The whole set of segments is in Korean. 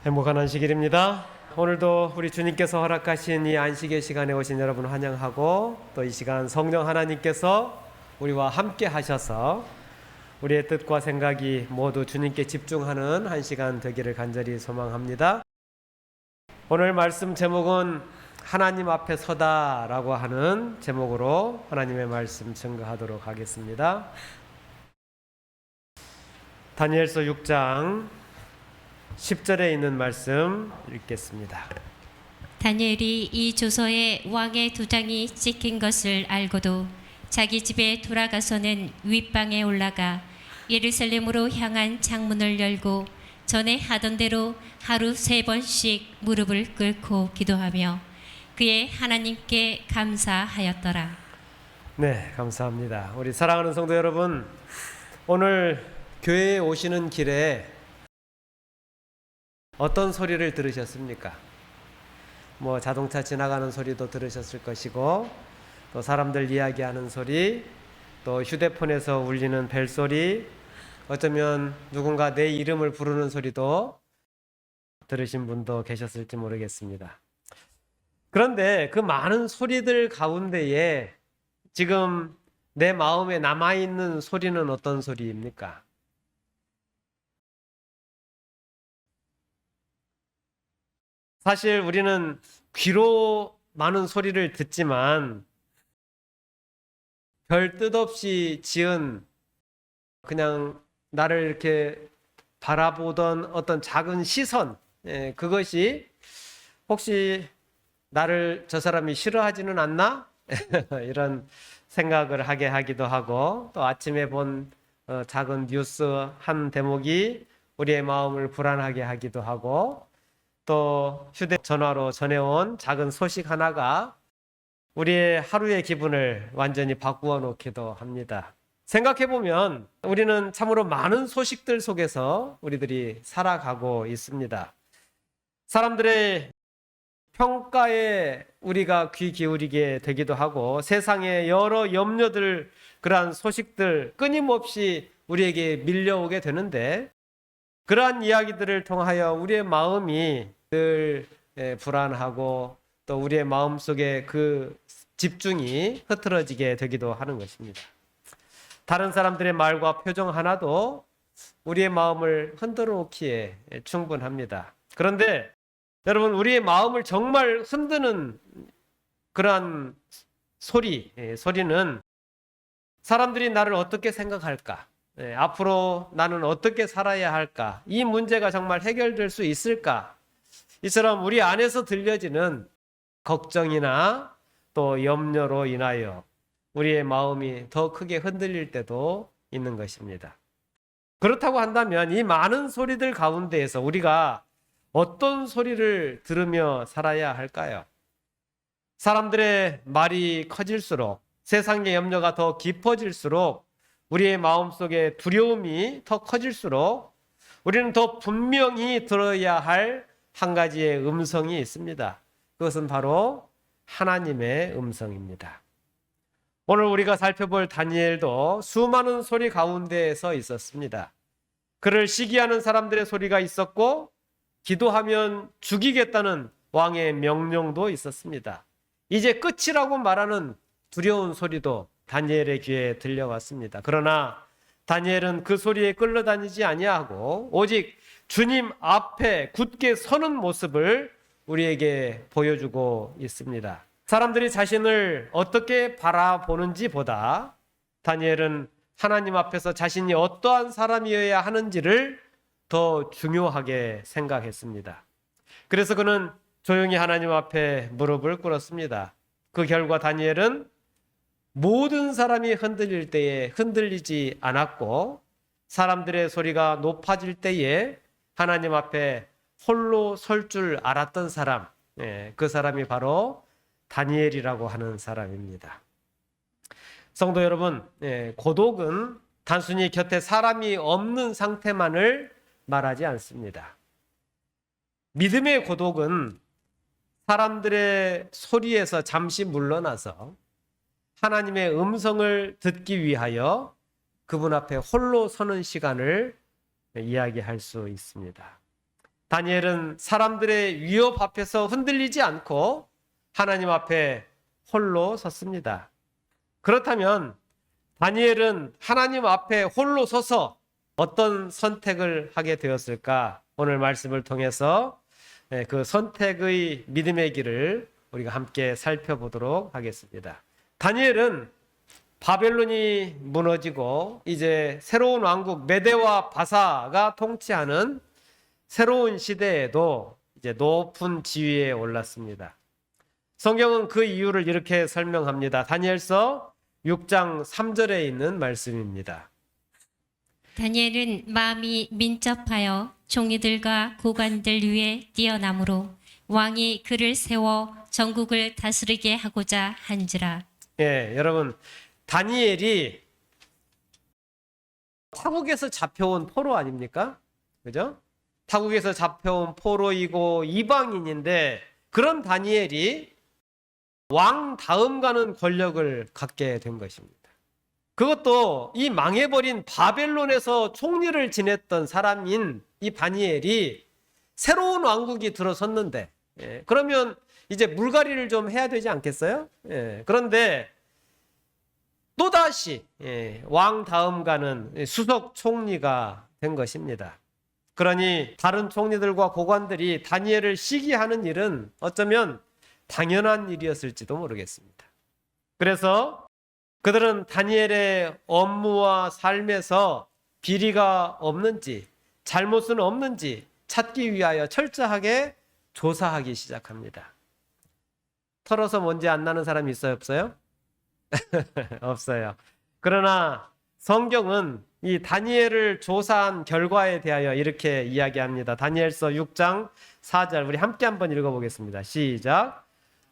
행복한 안식일입니다. 오늘도 우리 주님께서 허락하신 이 안식의 시간에 오신 여러분 환영하고, 또 이 시간 성령 하나님께서 우리와 함께 하셔서 우리의 뜻과 생각이 모두 주님께 집중하는 한 시간 되기를 간절히 소망합니다. 오늘 말씀 제목은 하나님 앞에 서다라고 하는 제목으로 하나님의 말씀 증거하도록 하겠습니다. 다니엘서 6장 10절에 있는 말씀 읽겠습니다. 다니엘이 이 조서에 왕의 두 장이 찍힌 것을 알고도 자기 집에 돌아가서는 윗방에 올라가 예루살렘으로 향한 창문을 열고 전에 하던 대로 하루 3번씩 무릎을 꿇고 기도하며 그의 하나님께 감사하였더라. 네, 감사합니다. 우리 사랑하는 성도 여러분, 오늘 교회에 오시는 길에 어떤 소리를 들으셨습니까? 자동차 지나가는 소리도 들으셨을 것이고, 또 사람들 이야기하는 소리, 또 휴대폰에서 울리는 벨소리, 어쩌면 누군가 내 이름을 부르는 소리도 들으신 분도 계셨을지 모르겠습니다. 그런데 그 많은 소리들 가운데에 지금 내 마음에 남아있는 소리는 어떤 소리입니까? 사실 우리는 귀로 많은 소리를 듣지만 별 뜻 없이 지은, 그냥 나를 이렇게 바라보던 어떤 작은 시선, 그것이 혹시 나를 저 사람이 싫어하지는 않나? 이런 생각을 하게 하기도 하고, 또 아침에 본 작은 뉴스 한 대목이 우리의 마음을 불안하게 하기도 하고, 또 휴대전화로 전해온 작은 소식 하나가 우리의 하루의 기분을 완전히 바꾸어 놓기도 합니다. 생각해보면 우리는 참으로 많은 소식들 속에서 우리들이 살아가고 있습니다. 사람들의 평가에 우리가 귀 기울이게 되기도 하고, 세상의 여러 염려들, 그러한 소식들 끊임없이 우리에게 밀려오게 되는데, 그러한 이야기들을 통하여 우리의 마음이 늘 불안하고, 또 우리의 마음속에 그 집중이 흐트러지게 되기도 하는 것입니다. 다른 사람들의 말과 표정 하나도 우리의 마음을 흔들어 놓기에 충분합니다. 그런데 여러분, 우리의 마음을 정말 흔드는 그러한 소리는 사람들이 나를 어떻게 생각할까? 앞으로 나는 어떻게 살아야 할까? 이 문제가 정말 해결될 수 있을까? 이처럼 우리 안에서 들려지는 걱정이나 또 염려로 인하여 우리의 마음이 더 크게 흔들릴 때도 있는 것입니다. 그렇다고 한다면 이 많은 소리들 가운데에서 우리가 어떤 소리를 들으며 살아야 할까요? 사람들의 말이 커질수록, 세상의 염려가 더 깊어질수록, 우리의 마음속에 두려움이 더 커질수록 우리는 더 분명히 들어야 할 한 가지의 음성이 있습니다. 그것은 바로 하나님의 음성입니다. 오늘 우리가 살펴볼 다니엘도 수많은 소리 가운데에서 있었습니다. 그를 시기하는 사람들의 소리가 있었고, 기도하면 죽이겠다는 왕의 명령도 있었습니다. 이제 끝이라고 말하는 두려운 소리도 다니엘의 귀에 들려왔습니다. 그러나 다니엘은 그 소리에 끌려다니지 아니하고 오직 주님 앞에 굳게 서는 모습을 우리에게 보여주고 있습니다. 사람들이 자신을 어떻게 바라보는지 보다 다니엘은 하나님 앞에서 자신이 어떠한 사람이어야 하는지를 더 중요하게 생각했습니다. 그래서 그는 조용히 하나님 앞에 무릎을 꿇었습니다. 그 결과 다니엘은 모든 사람이 흔들릴 때에 흔들리지 않았고, 사람들의 소리가 높아질 때에 하나님 앞에 홀로 설 줄 알았던 사람, 그 사람이 바로 다니엘이라고 하는 사람입니다. 성도 여러분, 고독은 단순히 곁에 사람이 없는 상태만을 말하지 않습니다. 믿음의 고독은 사람들의 소리에서 잠시 물러나서 하나님의 음성을 듣기 위하여 그분 앞에 홀로 서는 시간을 이야기할 수 있습니다. 다니엘은 사람들의 위협 앞에서 흔들리지 않고 하나님 앞에 홀로 섰습니다. 그렇다면 다니엘은 하나님 앞에 홀로 서서 어떤 선택을 하게 되었을까? 오늘 말씀을 통해서 그 선택의 믿음의 길을 우리가 함께 살펴보도록 하겠습니다. 다니엘은 바벨론이 무너지고 이제 새로운 왕국 메대와 바사가 통치하는 새로운 시대에도 이제 높은 지위에 올랐습니다. 성경은 그 이유를 이렇게 설명합니다. 다니엘서 6장 3절에 있는 말씀입니다. 다니엘은 마음이 민첩하여 종이들과 고관들 위에 뛰어나므로 왕이 그를 세워 전국을 다스리게 하고자 한지라. 예, 여러분, 다니엘이 타국에서 잡혀온 포로 아닙니까? 그죠? 타국에서 잡혀온 포로이고 이방인인데 그런 다니엘이 왕 다음 가는 권력을 갖게 된 것입니다. 그것도 이 망해버린 바벨론에서 총리를 지냈던 사람인 이 다니엘이 새로운 왕국이 들어섰는데 그러면 이제 물갈이를 좀 해야 되지 않겠어요? 그런데 또다시 왕 다음 가는 수석 총리가 된 것입니다. 그러니 다른 총리들과 고관들이 다니엘을 시기하는 일은 어쩌면 당연한 일이었을지도 모르겠습니다. 그래서 그들은 다니엘의 업무와 삶에서 비리가 없는지 잘못은 없는지 찾기 위하여 철저하게 조사하기 시작합니다. 털어서 먼지 안 나는 사람이 있어요? 없어요? 없어요. 그러나 성경은 이 다니엘을 조사한 결과에 대하여 이렇게 이야기합니다. 다니엘서 6장 4절 우리 함께 한번 읽어보겠습니다. 시작.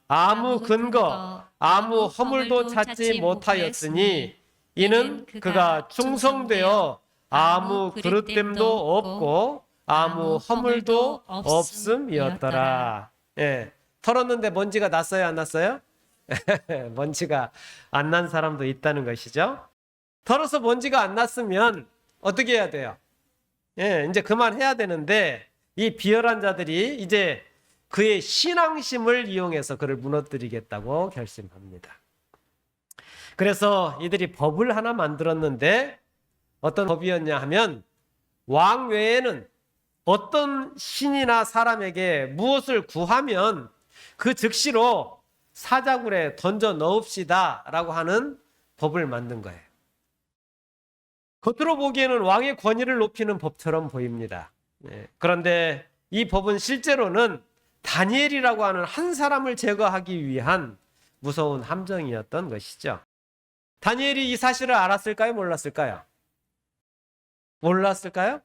아무 근거, 아무 허물도 찾지 못하였으니 이는 그가 충성되어 아무 그릇됨도 없고 아무 허물도 없음이었더라. 예, 털었는데 먼지가 났어요, 안 났어요? 먼지가 안 난 사람도 있다는 것이죠. 털어서 먼지가 안 났으면 어떻게 해야 돼요? 예, 이제 그만해야 되는데 이 비열한 자들이 이제 그의 신앙심을 이용해서 그를 무너뜨리겠다고 결심합니다. 그래서 이들이 법을 하나 만들었는데 어떤 법이었냐 하면 왕 외에는 어떤 신이나 사람에게 무엇을 구하면 그 즉시로 사자굴에 던져 넣읍시다 라고 하는 법을 만든 거예요. 겉으로 보기에는 왕의 권위를 높이는 법처럼 보입니다. 그런데 이 법은 실제로는 다니엘이라고 하는 한 사람을 제거하기 위한 무서운 함정이었던 것이죠. 다니엘이 이 사실을 알았을까요? 몰랐을까요? 몰랐을까요?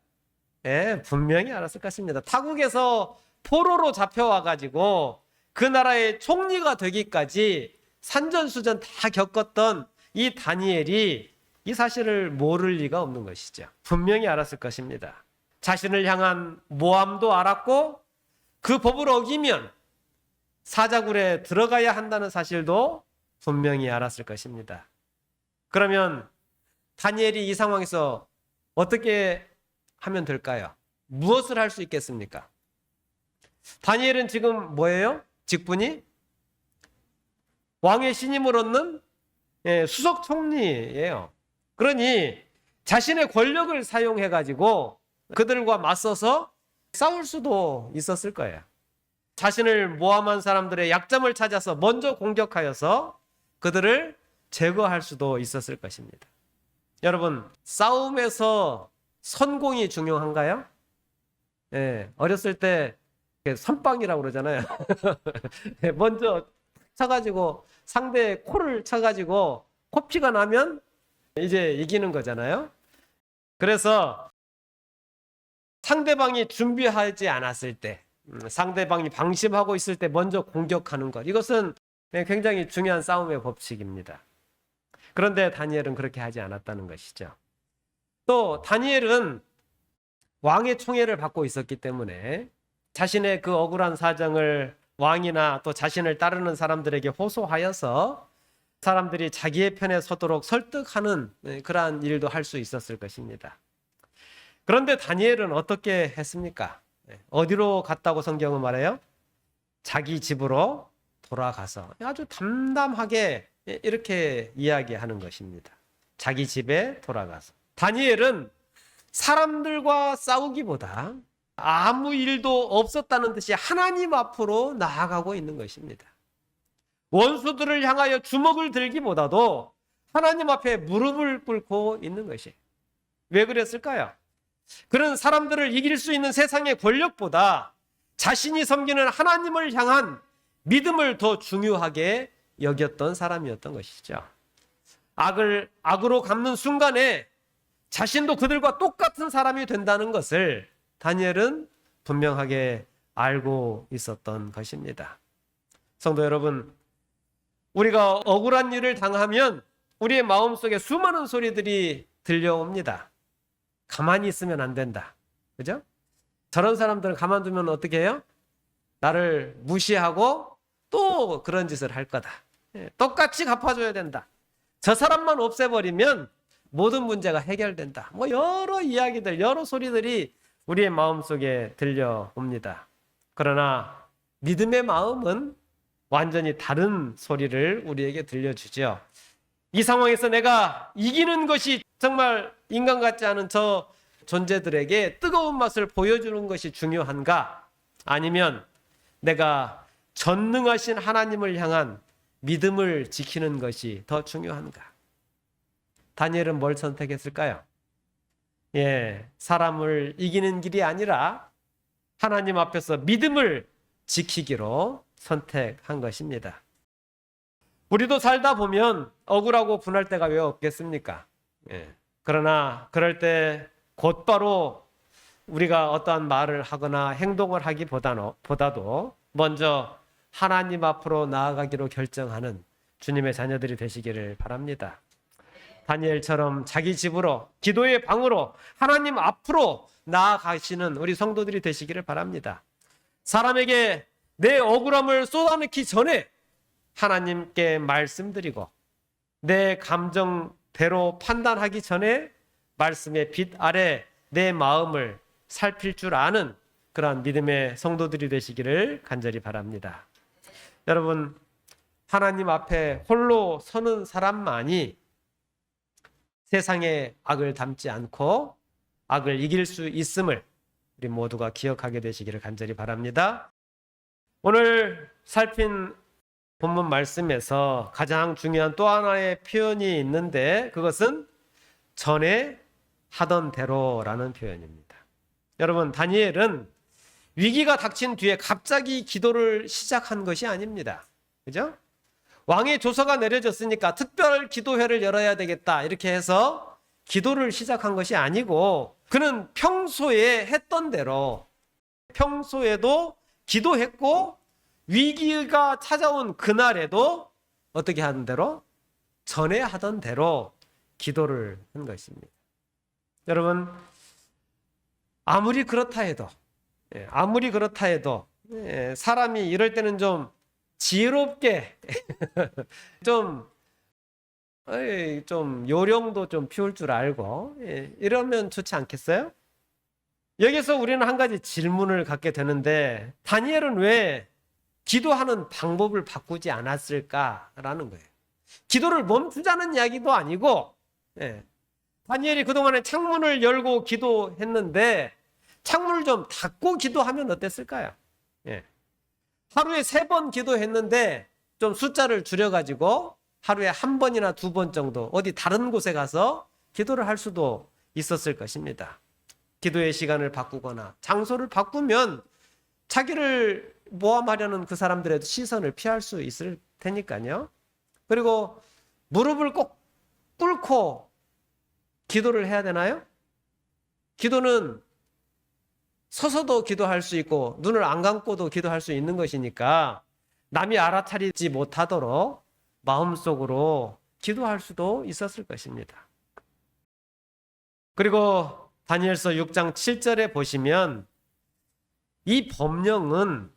예, 분명히 알았을 것입니다. 타국에서 포로로 잡혀와가지고 그 나라의 총리가 되기까지 산전수전 다 겪었던 이 다니엘이 이 사실을 모를 리가 없는 것이죠. 분명히 알았을 것입니다. 자신을 향한 모함도 알았고 그 법을 어기면 사자굴에 들어가야 한다는 사실도 분명히 알았을 것입니다. 그러면 다니엘이 이 상황에서 어떻게 하면 될까요? 무엇을 할 수 있겠습니까? 다니엘은 지금 뭐예요? 직분이 왕의 신임을 얻는 수석 총리예요. 그러니 자신의 권력을 사용해가지고 그들과 맞서서 싸울 수도 있었을 거예요. 자신을 모함한 사람들의 약점을 찾아서 먼저 공격하여서 그들을 제거할 수도 있었을 것입니다. 여러분, 싸움에서 선공이 중요한가요? 어렸을 때 선빵이라고 그러잖아요. 먼저 쳐가지고 상대의 코를 쳐가지고 코피가 나면 이제 이기는 거잖아요. 그래서 상대방이 준비하지 않았을 때, 상대방이 방심하고 있을 때 먼저 공격하는 것, 이것은 굉장히 중요한 싸움의 법칙입니다. 그런데 다니엘은 그렇게 하지 않았다는 것이죠. 또 다니엘은 왕의 총애를 받고 있었기 때문에 자신의 그 억울한 사정을 왕이나 또 자신을 따르는 사람들에게 호소하여서 사람들이 자기의 편에 서도록 설득하는 그러한 일도 할 수 있었을 것입니다. 그런데 다니엘은 어떻게 했습니까? 어디로 갔다고 성경은 말해요? 자기 집으로 돌아가서. 아주 담담하게 이렇게 이야기하는 것입니다. 자기 집에 돌아가서. 다니엘은 사람들과 싸우기보다 아무 일도 없었다는 듯이 하나님 앞으로 나아가고 있는 것입니다. 원수들을 향하여 주먹을 들기보다도 하나님 앞에 무릎을 꿇고 있는 것이에요. 왜 그랬을까요? 그는 사람들을 이길 수 있는 세상의 권력보다 자신이 섬기는 하나님을 향한 믿음을 더 중요하게 여겼던 사람이었던 것이죠. 악을 악으로 갚는 순간에 자신도 그들과 똑같은 사람이 된다는 것을 다니엘은 분명하게 알고 있었던 것입니다. 성도 여러분, 우리가 억울한 일을 당하면 우리의 마음속에 수많은 소리들이 들려옵니다. 가만히 있으면 안 된다. 그죠? 저런 사람들은 가만두면 어떻게 해요? 나를 무시하고 또 그런 짓을 할 거다. 똑같이 갚아줘야 된다. 저 사람만 없애버리면 모든 문제가 해결된다. 뭐 여러 이야기들, 여러 소리들이 우리의 마음속에 들려옵니다. 그러나 믿음의 마음은 완전히 다른 소리를 우리에게 들려주죠. 이 상황에서 내가 이기는 것이 정말 인간 같지 않은 저 존재들에게 뜨거운 맛을 보여주는 것이 중요한가? 아니면 내가 전능하신 하나님을 향한 믿음을 지키는 것이 더 중요한가? 다니엘은 뭘 선택했을까요? 사람을 이기는 길이 아니라 하나님 앞에서 믿음을 지키기로 선택한 것입니다. 우리도 살다 보면 억울하고 분할 때가 왜 없겠습니까? 그러나 그럴 때 곧바로 우리가 어떠한 말을 하거나 행동을 하기보다도 먼저 하나님 앞으로 나아가기로 결정하는 주님의 자녀들이 되시기를 바랍니다. 다니엘처럼 자기 집으로, 기도의 방으로 하나님 앞으로 나아가시는 우리 성도들이 되시기를 바랍니다. 사람에게 내 억울함을 쏟아넣기 전에 하나님께 말씀드리고 내 감정대로 판단하기 전에 말씀의 빛 아래 내 마음을 살필 줄 아는 그러한 믿음의 성도들이 되시기를 간절히 바랍니다. 여러분, 하나님 앞에 홀로 서는 사람만이 세상의 악을 담지 않고 악을 이길 수 있음을 우리 모두가 기억하게 되시기를 간절히 바랍니다. 오늘 살핀 본문 말씀에서 가장 중요한 또 하나의 표현이 있는데 그것은 전에 하던 대로라는 표현입니다. 여러분, 다니엘은 위기가 닥친 뒤에 갑자기 기도를 시작한 것이 아닙니다. 그죠? 왕의 조서가 내려졌으니까 특별 기도회를 열어야 되겠다 이렇게 해서 기도를 시작한 것이 아니고 그는 평소에 했던 대로 평소에도 기도했고 위기가 찾아온 그날에도 어떻게 하던 대로? 전에 하던 대로 기도를 한 것입니다. 여러분, 아무리 그렇다 해도 사람이 이럴 때는 좀 지혜롭게 좀 요령도 좀 피울 줄 알고 이러면 좋지 않겠어요? 여기서 우리는 한 가지 질문을 갖게 되는데 다니엘은 왜 기도하는 방법을 바꾸지 않았을까라는 거예요. 기도를 멈추자는 이야기도 아니고 다니엘이 그동안에 창문을 열고 기도했는데 창문을 좀 닫고 기도하면 어땠을까요? 하루에 3번 기도했는데 좀 숫자를 줄여가지고 하루에 1번이나 2번 정도 어디 다른 곳에 가서 기도를 할 수도 있었을 것입니다. 기도의 시간을 바꾸거나 장소를 바꾸면 자기를 모함하려는 그 사람들의 시선을 피할 수 있을 테니까요. 그리고 무릎을 꼭 꿇고 기도를 해야 되나요? 기도는 서서도 기도할 수 있고 눈을 안 감고도 기도할 수 있는 것이니까 남이 알아차리지 못하도록 마음속으로 기도할 수도 있었을 것입니다. 그리고 다니엘서 6장 7절에 보시면 이 법령은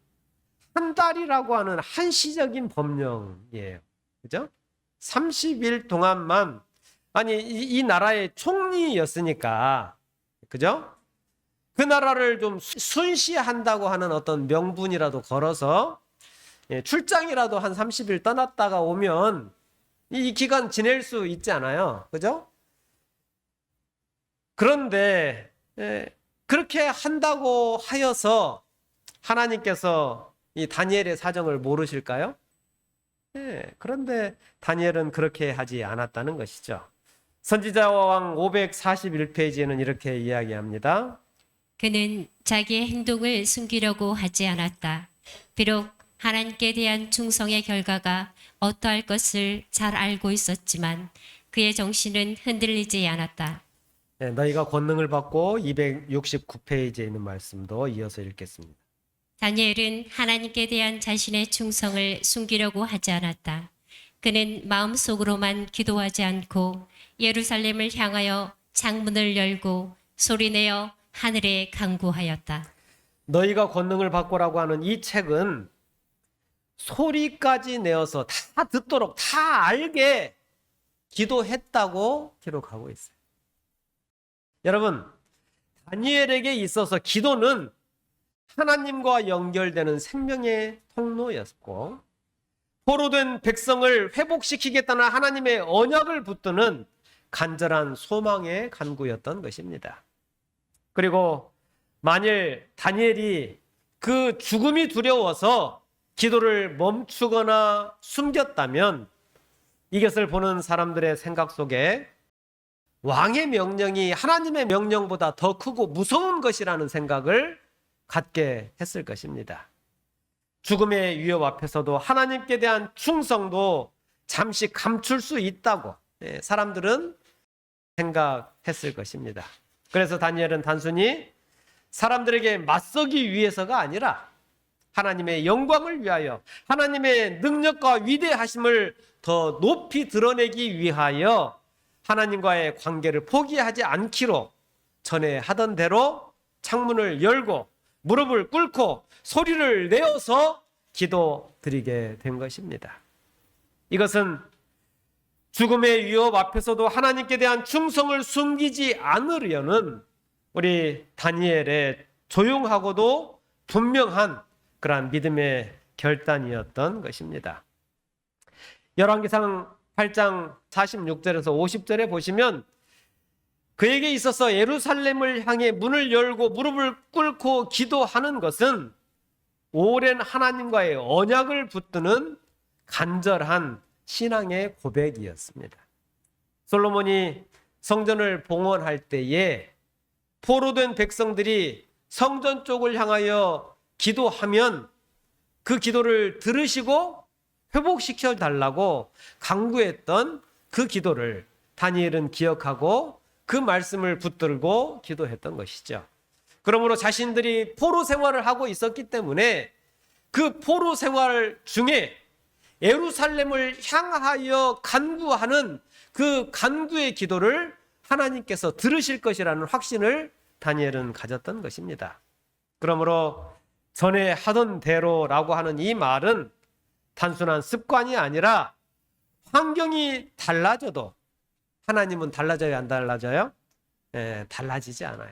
한 달이라고 하는 한시적인 법령이에요. 그죠? 30일 동안만, 아니 이 나라의 총리였으니까, 그죠? 그 나라를 좀 순시한다고 하는 어떤 명분이라도 걸어서 출장이라도 한 30일 떠났다가 오면 이 기간 지낼 수 있지 않아요. 그죠? 그런데 그렇게 한다고 하여서 하나님께서 이 다니엘의 사정을 모르실까요? 그런데 다니엘은 그렇게 하지 않았다는 것이죠. 선지자와 왕 541페이지에는 이렇게 이야기합니다. 그는 자기의 행동을 숨기려고 하지 않았다. 비록 하나님께 대한 충성의 결과가 어떠할 것을 잘 알고 있었지만 그의 정신은 흔들리지 않았다. 너희가 권능을 받고 269페이지에 있는 말씀도 이어서 읽겠습니다. 다니엘은 하나님께 대한 자신의 충성을 숨기려고 하지 않았다. 그는 마음속으로만 기도하지 않고 예루살렘을 향하여 창문을 열고 소리내어 하늘에 간구하였다. 너희가 권능을 받고라고 하는 이 책은 소리까지 내어서 다 듣도록 다 알게 기도했다고 기록하고 있어요. 여러분, 다니엘에게 있어서 기도는 하나님과 연결되는 생명의 통로였고, 포로된 백성을 회복시키겠다는 하나님의 언약을 붙드는 간절한 소망의 간구였던 것입니다. 그리고 만일 다니엘이 그 죽음이 두려워서 기도를 멈추거나 숨겼다면 이것을 보는 사람들의 생각 속에 왕의 명령이 하나님의 명령보다 더 크고 무서운 것이라는 생각을 갖게 했을 것입니다. 죽음의 위협 앞에서도 하나님께 대한 충성도 잠시 감출 수 있다고 사람들은 생각했을 것입니다. 그래서 다니엘은 단순히 사람들에게 맞서기 위해서가 아니라 하나님의 영광을 위하여 하나님의 능력과 위대하심을 더 높이 드러내기 위하여 하나님과의 관계를 포기하지 않기로 전에 하던 대로 창문을 열고 무릎을 꿇고 소리를 내어서 기도드리게 된 것입니다. 이것은 죽음의 위협 앞에서도 하나님께 대한 충성을 숨기지 않으려는 우리 다니엘의 조용하고도 분명한 그러한 믿음의 결단이었던 것입니다. 열왕기상 8장 46절에서 50절에 보시면 그에게 있어서 예루살렘을 향해 문을 열고 무릎을 꿇고 기도하는 것은 오랜 하나님과의 언약을 붙드는 간절한 신앙의 고백이었습니다. 솔로몬이 성전을 봉헌할 때에 포로된 백성들이 성전 쪽을 향하여 기도하면 그 기도를 들으시고 회복시켜 달라고 간구했던 그 기도를 다니엘은 기억하고 그 말씀을 붙들고 기도했던 것이죠. 그러므로 자신들이 포로 생활을 하고 있었기 때문에 그 포로 생활 중에 예루살렘을 향하여 간구하는 그 간구의 기도를 하나님께서 들으실 것이라는 확신을 다니엘은 가졌던 것입니다. 그러므로 전에 하던 대로라고 하는 이 말은 단순한 습관이 아니라 환경이 달라져도 하나님은 달라져요, 안 달라져요? 달라지지 않아요.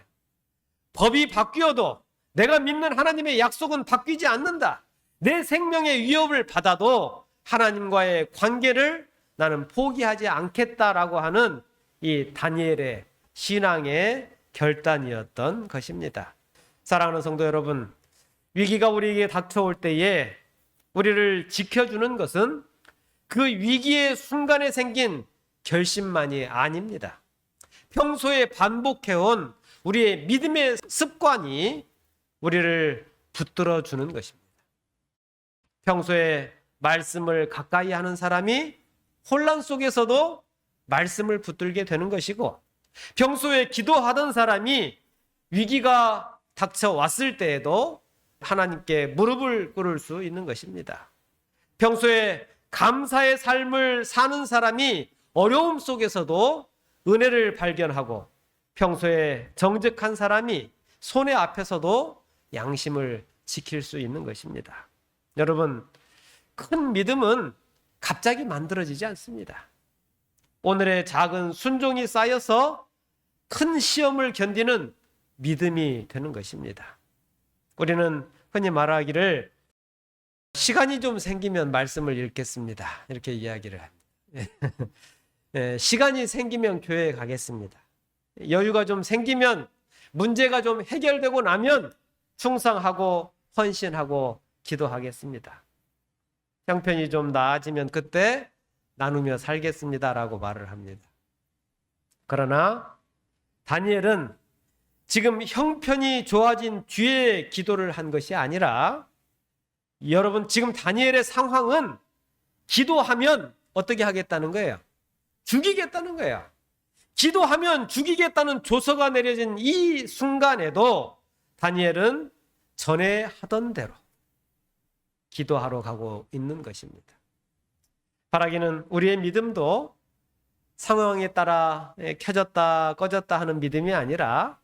법이 바뀌어도 내가 믿는 하나님의 약속은 바뀌지 않는다. 내 생명의 위협을 받아도 하나님과의 관계를 나는 포기하지 않겠다라고 하는 이 다니엘의 신앙의 결단이었던 것입니다. 사랑하는 성도 여러분, 위기가 우리에게 닥쳐올 때에 우리를 지켜주는 것은 그 위기의 순간에 생긴 결심만이 아닙니다. 평소에 반복해온 우리의 믿음의 습관이 우리를 붙들어 주는 것입니다. 평소에 말씀을 가까이 하는 사람이 혼란 속에서도 말씀을 붙들게 되는 것이고, 평소에 기도하던 사람이 위기가 닥쳐왔을 때에도 하나님께 무릎을 꿇을 수 있는 것입니다. 평소에 감사의 삶을 사는 사람이 어려움 속에서도 은혜를 발견하고, 평소에 정직한 사람이 손해 앞에서도 양심을 지킬 수 있는 것입니다. 여러분, 큰 믿음은 갑자기 만들어지지 않습니다. 오늘의 작은 순종이 쌓여서 큰 시험을 견디는 믿음이 되는 것입니다. 우리는 흔히 말하기를 시간이 좀 생기면 말씀을 읽겠습니다. 이렇게 이야기를 합니다. 시간이 생기면 교회에 가겠습니다. 여유가 좀 생기면, 문제가 좀 해결되고 나면 충성하고 헌신하고 기도하겠습니다. 형편이 좀 나아지면 그때 나누며 살겠습니다라고 말을 합니다. 그러나 다니엘은 지금 형편이 좋아진 뒤에 기도를 한 것이 아니라, 여러분 지금 다니엘의 상황은 기도하면 어떻게 하겠다는 거예요? 죽이겠다는 거예요. 기도하면 죽이겠다는 조서가 내려진 이 순간에도 다니엘은 전에 하던 대로 기도하러 가고 있는 것입니다. 바라기는 우리의 믿음도 상황에 따라 켜졌다 꺼졌다 하는 믿음이 아니라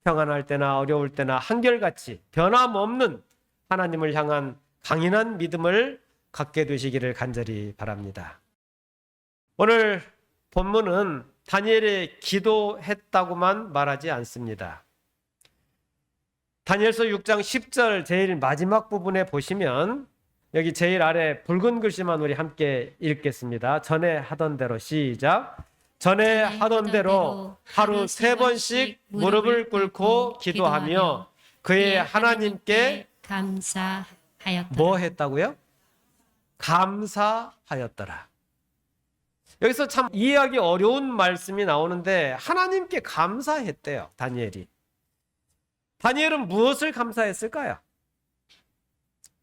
평안할 때나 어려울 때나 한결같이 변함없는 하나님을 향한 강인한 믿음을 갖게 되시기를 간절히 바랍니다. 오늘 본문은 다니엘이 기도했다고만 말하지 않습니다. 다니엘서 6장 10절 제일 마지막 부분에 보시면 여기 제일 아래 붉은 글씨만 우리 함께 읽겠습니다. 전에 하던 대로, 시작. 전에 하던 대로 하루 3번씩 무릎을 꿇고 기도하며 그의 하나님께 감사하였더라. 뭐 했다고요? 감사하였더라. 여기서 참 이해하기 어려운 말씀이 나오는데 하나님께 감사했대요, 다니엘이. 다니엘은 무엇을 감사했을까요?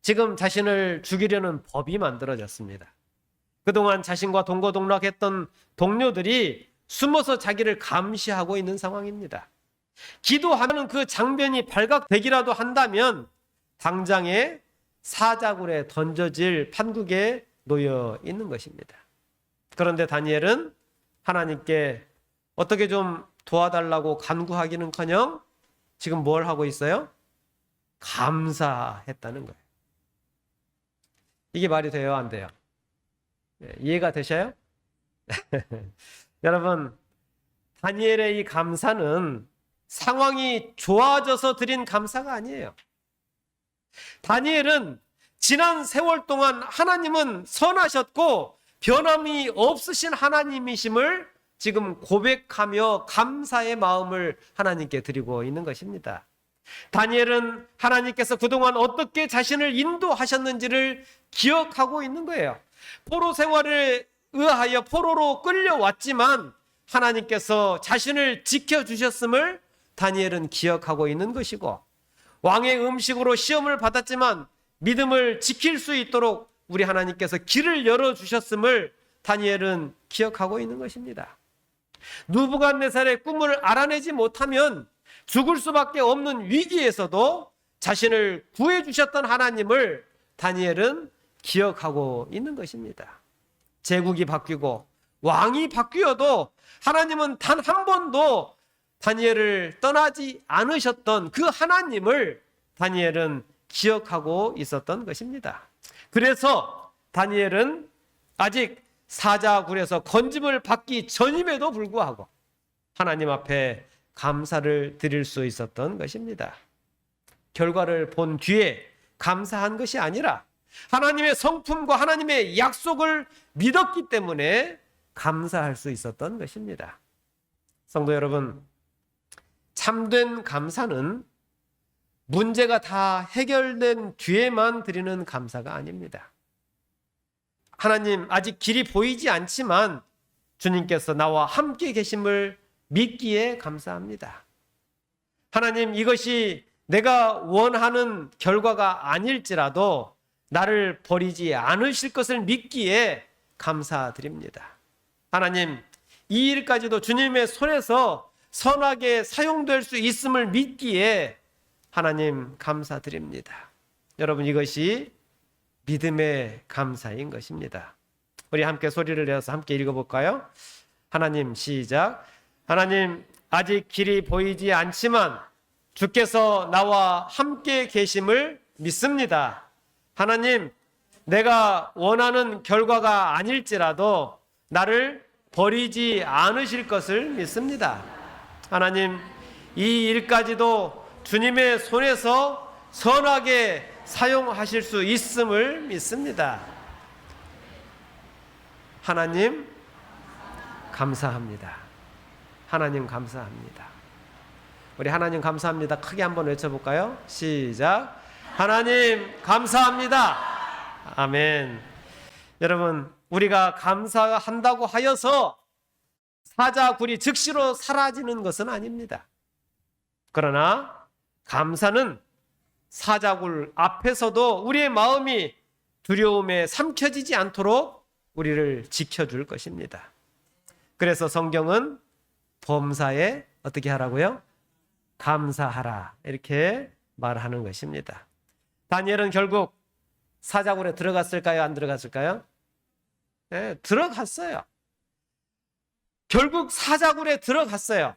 지금 자신을 죽이려는 법이 만들어졌습니다. 그동안 자신과 동거동락했던 동료들이 숨어서 자기를 감시하고 있는 상황입니다. 기도하는 그 장면이 발각되기라도 한다면 당장에 사자굴에 던져질 판국에 놓여 있는 것입니다. 그런데 다니엘은 하나님께 어떻게 좀 도와달라고 간구하기는커녕 지금 뭘 하고 있어요? 감사했다는 거예요. 이게 말이 돼요, 안 돼요? 이해가 되셔요? 여러분, 다니엘의 이 감사는 상황이 좋아져서 드린 감사가 아니에요. 다니엘은 지난 세월 동안 하나님은 선하셨고 변함이 없으신 하나님이심을 지금 고백하며 감사의 마음을 하나님께 드리고 있는 것입니다. 다니엘은 하나님께서 그동안 어떻게 자신을 인도하셨는지를 기억하고 있는 거예요. 포로 생활에 의하여 포로로 끌려왔지만 하나님께서 자신을 지켜주셨음을 다니엘은 기억하고 있는 것이고, 왕의 음식으로 시험을 받았지만 믿음을 지킬 수 있도록 우리 하나님께서 길을 열어주셨음을 다니엘은 기억하고 있는 것입니다. 느부갓네살의 꿈을 알아내지 못하면 죽을 수밖에 없는 위기에서도 자신을 구해주셨던 하나님을 다니엘은 기억하고 있는 것입니다. 제국이 바뀌고 왕이 바뀌어도 하나님은 단 한 번도 다니엘을 떠나지 않으셨던 그 하나님을 다니엘은 기억하고 있었던 것입니다. 그래서 다니엘은 아직 사자굴에서 건짐을 받기 전임에도 불구하고 하나님 앞에 감사를 드릴 수 있었던 것입니다. 결과를 본 뒤에 감사한 것이 아니라 하나님의 성품과 하나님의 약속을 믿었기 때문에 감사할 수 있었던 것입니다. 성도 여러분, 참된 감사는 문제가 다 해결된 뒤에만 드리는 감사가 아닙니다. 하나님, 아직 길이 보이지 않지만 주님께서 나와 함께 계심을 믿기에 감사합니다. 하나님, 이것이 내가 원하는 결과가 아닐지라도 나를 버리지 않으실 것을 믿기에 감사드립니다. 하나님, 이 일까지도 주님의 손에서 선하게 사용될 수 있음을 믿기에 하나님 감사드립니다. 여러분, 이것이 믿음의 감사인 것입니다. 우리 함께 소리를 내어서 함께 읽어볼까요? 하나님, 시작. 하나님, 아직 길이 보이지 않지만 주께서 나와 함께 계심을 믿습니다. 하나님, 내가 원하는 결과가 아닐지라도 나를 버리지 않으실 것을 믿습니다. 하나님, 이 일까지도 주님의 손에서 선하게 사용하실 수 있음을 믿습니다. 하나님 감사합니다. 하나님 감사합니다. 우리 하나님 감사합니다. 크게 한번 외쳐볼까요? 시작. 하나님 감사합니다. 아멘. 여러분, 우리가 감사한다고 하여서 사자굴이 즉시로 사라지는 것은 아닙니다. 그러나 감사는 사자굴 앞에서도 우리의 마음이 두려움에 삼켜지지 않도록 우리를 지켜줄 것입니다. 그래서 성경은 범사에 어떻게 하라고요? 감사하라, 이렇게 말하는 것입니다. 다니엘은 결국 사자굴에 들어갔을까요? 안 들어갔을까요? 네, 들어갔어요. 결국 사자굴에 들어갔어요.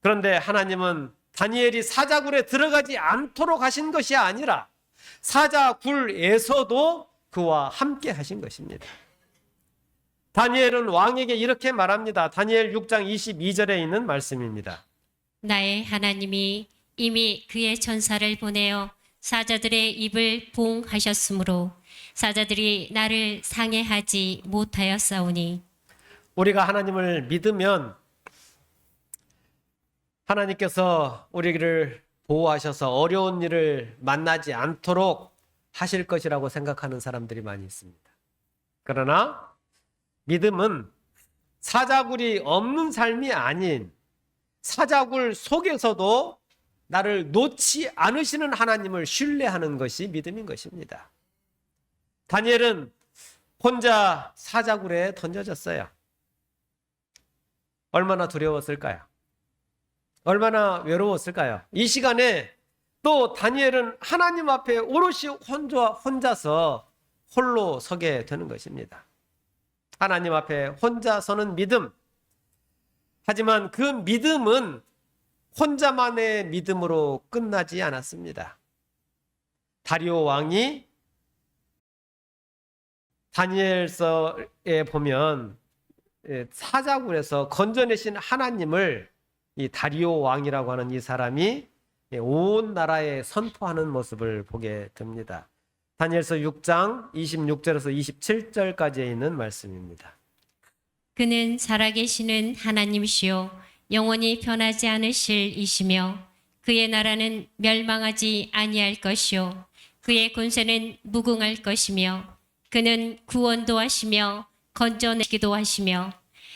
그런데 하나님은 다니엘이 사자굴에 들어가지 않도록 하신 것이 아니라 사자굴에서도 그와 함께 하신 것입니다. 다니엘은 왕에게 이렇게 말합니다. 다니엘 6장 22절에 있는 말씀입니다. 나의 하나님이 이미 그의 천사를 보내어 사자들의 입을 봉하셨으므로 사자들이 나를 상해하지 못하였사오니. 우리가 하나님을 믿으면 하나님께서 우리를 보호하셔서 어려운 일을 만나지 않도록 하실 것이라고 생각하는 사람들이 많이 있습니다. 그러나 믿음은 사자굴이 없는 삶이 아닌 사자굴 속에서도 나를 놓지 않으시는 하나님을 신뢰하는 것이 믿음인 것입니다. 다니엘은 혼자 사자굴에 던져졌어요. 얼마나 두려웠을까요? 얼마나 외로웠을까요? 이 시간에 또 다니엘은 하나님 앞에 오롯이 혼자서 홀로 서게 되는 것입니다. 하나님 앞에 혼자 서는 믿음. 하지만 그 믿음은 혼자만의 믿음으로 끝나지 않았습니다. 다리오 왕이 다니엘서에 보면 사자굴에서 건져내신 하나님을 이 다리오 왕이라고 하는 이 사람이 온 나라에 선포하는 모습을 보게 됩니다. 다니엘서 6장 26절에서 27절까지에 있는 말씀입니다. 그는 살아계시는 하나님이시요 영원히 변하지 않으실 이시며 그의 나라는 멸망하지 아니할 것이요 그의 권세는 무궁할 것이며 그는 구원도 하시며 건져내기도 하시며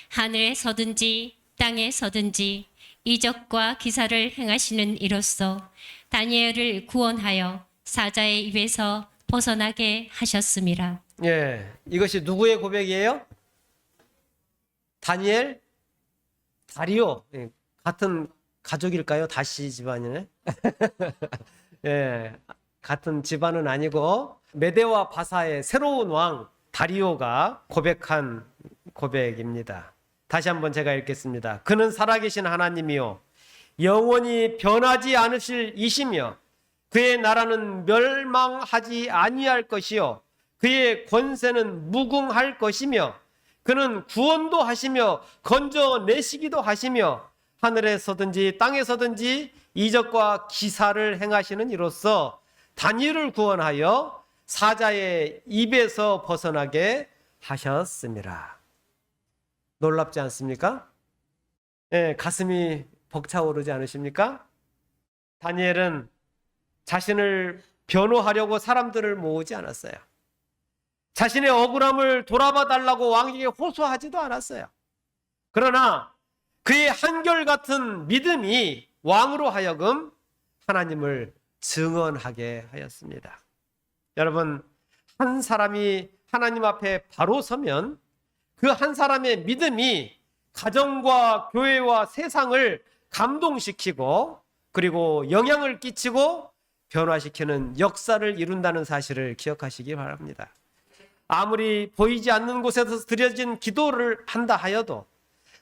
하늘에 서든지 땅에 서든지 이적과 기사를 행하시는 이로써 다니엘을 구원하여 사자의 입에서 벗어나게 하셨습니다. 예, 이것이 누구의 고백이에요? 다니엘, 다리오, 같은 가족일까요? 다시 집안이네. 예, 같은 집안은 아니고 메데와 바사의 새로운 왕 다리오가 고백한 고백입니다. 다시 한번 제가 읽겠습니다. 그는 살아계신 하나님이요 영원히 변하지 않으실 이시며 그의 나라는 멸망하지 아니할 것이요 그의 권세는 무궁할 것이며 그는 구원도 하시며 건져내시기도 하시며 하늘에 서든지 땅에 서든지 이적과 기사를 행하시는 이로써 다니엘을 구원하여 사자의 입에서 벗어나게 하셨습니다. 놀랍지 않습니까? 예, 가슴이 벅차오르지 않으십니까? 다니엘은 자신을 변호하려고 사람들을 모으지 않았어요. 자신의 억울함을 돌아봐 달라고 왕에게 호소하지도 않았어요. 그러나 그의 한결같은 믿음이 왕으로 하여금 하나님을 증언하게 하였습니다. 여러분, 한 사람이 하나님 앞에 바로 서면 그 한 사람의 믿음이 가정과 교회와 세상을 감동시키고 그리고 영향을 끼치고 변화시키는 역사를 이룬다는 사실을 기억하시기 바랍니다. 아무리 보이지 않는 곳에서 드려진 기도를 한다 하여도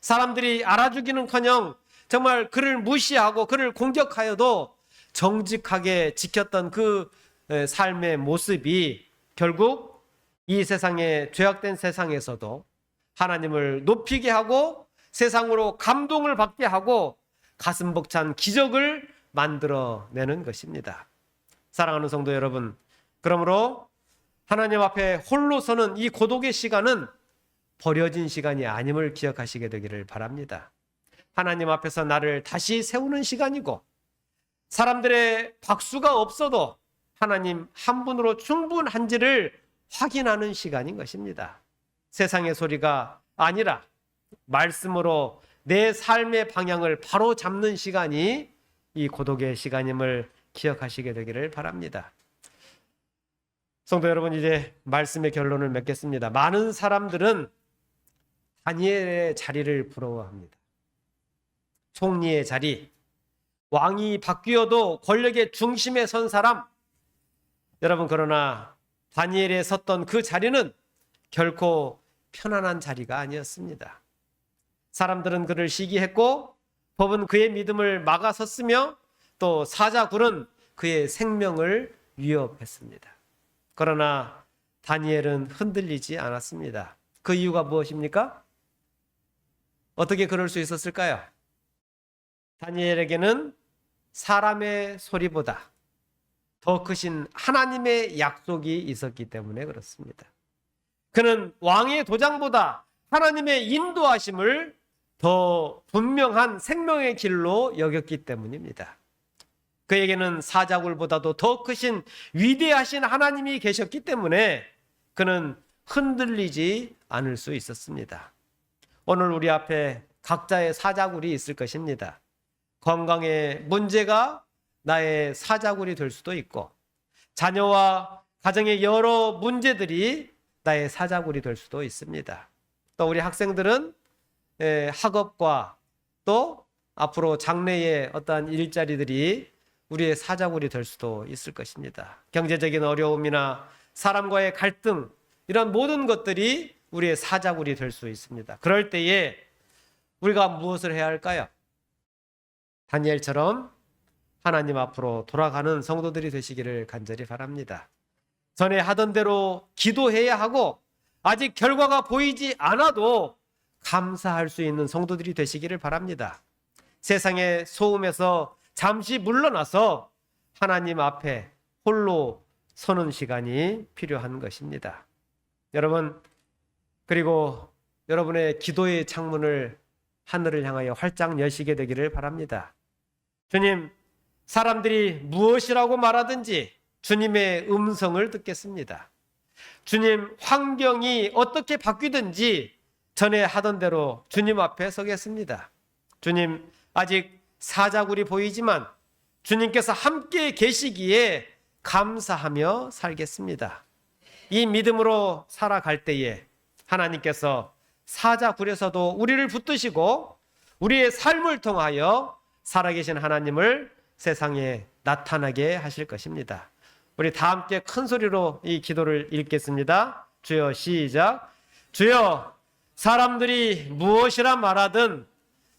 사람들이 알아주기는커녕 정말 그를 무시하고 그를 공격하여도 정직하게 지켰던 그 삶의 모습이 결국 이 세상의 죄악된 세상에서도 하나님을 높이게 하고 세상으로 감동을 받게 하고 가슴 벅찬 기적을 만들어내는 것입니다. 사랑하는 성도 여러분, 그러므로 하나님 앞에 홀로 서는 이 고독의 시간은 버려진 시간이 아님을 기억하시게 되기를 바랍니다. 하나님 앞에서 나를 다시 세우는 시간이고, 사람들의 박수가 없어도 하나님 한 분으로 충분한지를 확인하는 시간인 것입니다. 세상의 소리가 아니라 말씀으로 내 삶의 방향을 바로 잡는 시간이 이 고독의 시간임을 기억하시게 되기를 바랍니다. 성도 여러분, 이제 말씀의 결론을 맺겠습니다. 많은 사람들은 다니엘의 자리를 부러워합니다. 총리의 자리, 왕이 바뀌어도 권력의 중심에 선 사람. 여러분, 그러나 다니엘이 섰던 그 자리는 결코 편안한 자리가 아니었습니다. 사람들은 그를 시기했고, 법은 그의 믿음을 막아섰으며, 또 사자굴은 그의 생명을 위협했습니다. 그러나 다니엘은 흔들리지 않았습니다. 그 이유가 무엇입니까? 어떻게 그럴 수 있었을까요? 다니엘에게는 사람의 소리보다 더 크신 하나님의 약속이 있었기 때문에 그렇습니다. 그는 왕의 도장보다 하나님의 인도하심을 더 분명한 생명의 길로 여겼기 때문입니다. 그에게는 사자굴보다도 더 크신 위대하신 하나님이 계셨기 때문에 그는 흔들리지 않을 수 있었습니다. 오늘 우리 앞에 각자의 사자굴이 있을 것입니다. 건강의 문제가 나의 사자굴이 될 수도 있고, 자녀와 가정의 여러 문제들이 나의 사자굴이 될 수도 있습니다. 또 우리 학생들은 학업과 또 앞으로 장래의 어떠한 일자리들이 우리의 사자굴이 될 수도 있을 것입니다. 경제적인 어려움이나 사람과의 갈등, 이런 모든 것들이 우리의 사자굴이 될 수 있습니다. 그럴 때에 우리가 무엇을 해야 할까요? 다니엘처럼 하나님 앞으로 돌아가는 성도들이 되시기를 간절히 바랍니다. 전에 하던 대로 기도해야 하고, 아직 결과가 보이지 않아도 감사할 수 있는 성도들이 되시기를 바랍니다. 세상의 소음에서 잠시 물러나서 하나님 앞에 홀로 서는 시간이 필요한 것입니다. 여러분, 그리고 여러분의 기도의 창문을 하늘을 향하여 활짝 여시게 되기를 바랍니다. 주님, 사람들이 무엇이라고 말하든지 주님의 음성을 듣겠습니다. 주님, 환경이 어떻게 바뀌든지 전에 하던 대로 주님 앞에 서겠습니다. 주님, 아직 사자굴이 보이지만 주님께서 함께 계시기에 감사하며 살겠습니다. 이 믿음으로 살아갈 때에 하나님께서 사자굴에서도 우리를 붙드시고 우리의 삶을 통하여 살아계신 하나님을 세상에 나타나게 하실 것입니다. 우리 다 함께 큰 소리로 이 기도를 읽겠습니다. 주여, 시작. 주여, 사람들이 무엇이라 말하든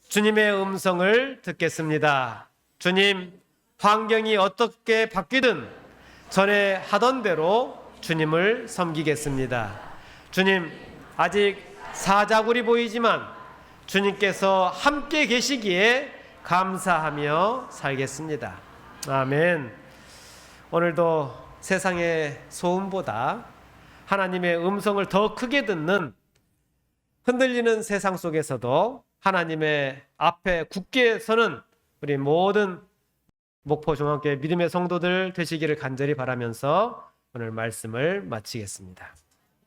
주님의 음성을 듣겠습니다. 주님, 환경이 어떻게 바뀌든 전에 하던 대로 주님을 섬기겠습니다. 주님, 아직 사자굴이 보이지만 주님께서 함께 계시기에 감사하며 살겠습니다. 아멘. 오늘도 세상의 소음보다 하나님의 음성을 더 크게 듣는 흔들리는 세상 속에서도 하나님의 앞에 굳게 서는 우리 모든 목포중앙교회 믿음의 성도들 되시기를 간절히 바라면서 오늘 말씀을 마치겠습니다.